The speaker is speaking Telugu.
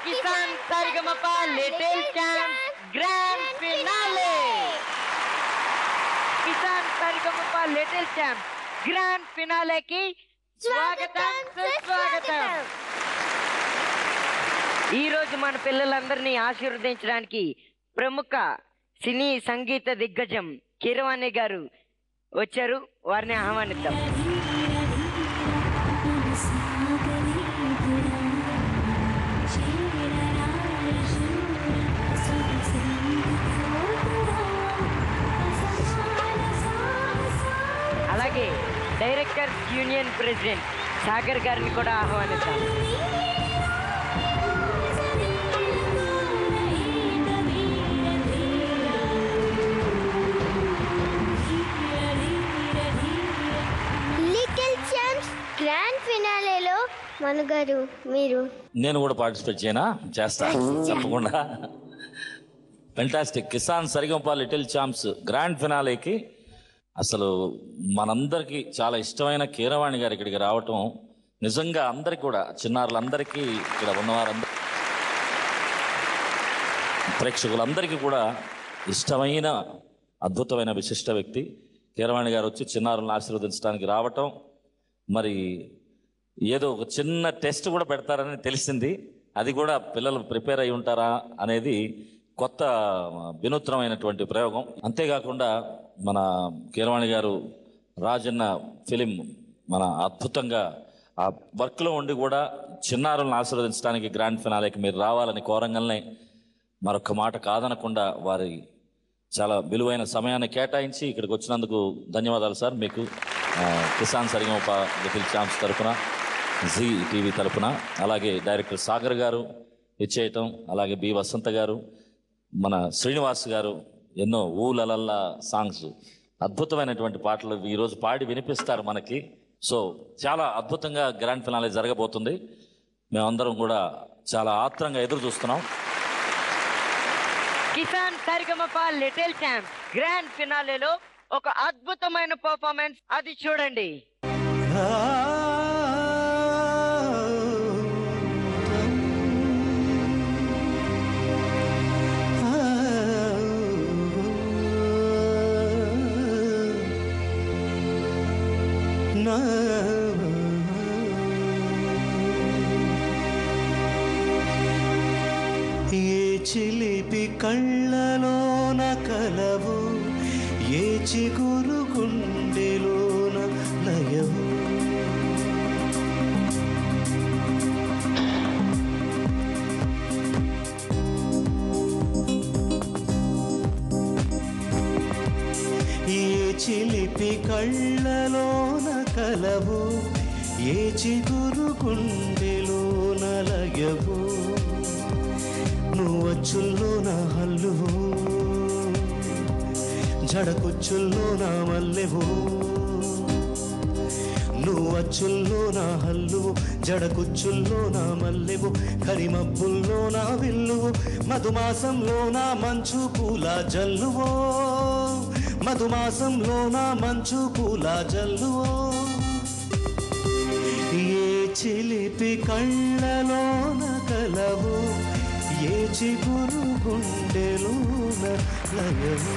Kisan Sa Re Ga Ma Pa little champs grand finale. Kisan Sa Re Ga Ma Pa little champs grand ఫినాలేకి స్వాగతం సుస్వాగతం. ఈ రోజు మన పిల్లలందరినీ ఆశీర్వదించడానికి ప్రముఖ సినీ సంగీత దిగ్గజం కీరవాణి గారు వచ్చారు. వారిని ఆహ్వానిద్దాం. అలాగే డైరెక్టర్స్ యూనియన్ ప్రెసిడెంట్ సాగర్ గారిని కూడా ఆహ్వానిద్దాం. లిటిల్ ఛాంప్స్ గ్రాండ్ ఫినాలేలో మనగారు మీరు నేను కూడా పార్టిసిపేట్ చేయనా? చేస్తా తప్పకుండా. Fantastic. Kisan Sa Re Ga Ma Pa little champs grand ఫినాలేకి అసలు మనందరికీ చాలా ఇష్టమైన కీరవాణి గారు ఇక్కడికి రావటం నిజంగా అందరికీ కూడా, చిన్నారులందరికీ, ఇక్కడ ఉన్నవారందరూ, ప్రేక్షకులందరికీ కూడా ఇష్టమైన అద్భుతమైన విశిష్ట వ్యక్తి కీరవాణి గారు వచ్చి చిన్నారులను ఆశీర్వదించడానికి రావటం. మరి ఏదో ఒక చిన్న టెస్ట్ కూడా పెడతారని తెలిసింది. అది కూడా పిల్లలు ప్రిపేర్ అయి ఉంటారా అనేది కొత్త వినూత్నమైనటువంటి ప్రయోగం. అంతేకాకుండా మన కీరవాణి గారు రాజన్న ఫిలిం మన అద్భుతంగా ఆ వర్క్లో ఉండి కూడా చిన్నారులను ఆశీర్వదించడానికి గ్రాండ్ ఫినాలేకి మీరు రావాలని కోరంగానే మరొక మాట కాదనకుండా వారి చాలా విలువైన సమయాన్ని కేటాయించి ఇక్కడికి వచ్చినందుకు ధన్యవాదాలు సార్. మీకు కిసాన్ సరిగమప లిటిల్ ఛాంప్స్ తరఫున, జీ టీవీ తరఫున, అలాగే డైరెక్టర్ సాగర్ గారు ఇచ్చేయటం, అలాగే బి వసంత గారు, మన శ్రీనివాస్ గారు ఎన్నో ఊలలల్లా సాంగ్స్, అద్భుతమైనటువంటి పాటలు ఈరోజు పాడి వినిపిస్తారు మనకి. సో చాలా అద్భుతంగా గ్రాండ్ ఫినాలే జరగబోతుంది. మేమందరం కూడా చాలా ఆత్రంగా ఎదురు చూస్తున్నాం. Kisan Sa Re Ga Ma Pa little champs grand ఫినాలేలో ఒక అద్భుతమైన పర్ఫార్మెన్స్, అది చూడండి. ఏ చిలిపి కళ్ళలోన కలవు, ఏ చిగురు గుండెలోన లయవు, ఏ చిలిపి కళ్ళలోన కలవు, ఏ చిగురు గుండెలోన లయవు, నువ్వచ్చుల్లో నా హల్లువు, జడకుచ్చుల్లో నా మల్లెవు, నువ్వచ్చుల్లో నా హల్లువు, జడకుచ్చుల్లో నా మల్లెవు, కరిమబ్బుల్లో నా విల్లువు, మధుమాసంలో నా మంచు పూల జల్లువో, మధుమాసంలో నా మంచు పూల జల్లువో, ఏ చిలిపి కళ్ళలోన కలవు, ఏ చిగురు గుండెలోన లయవు.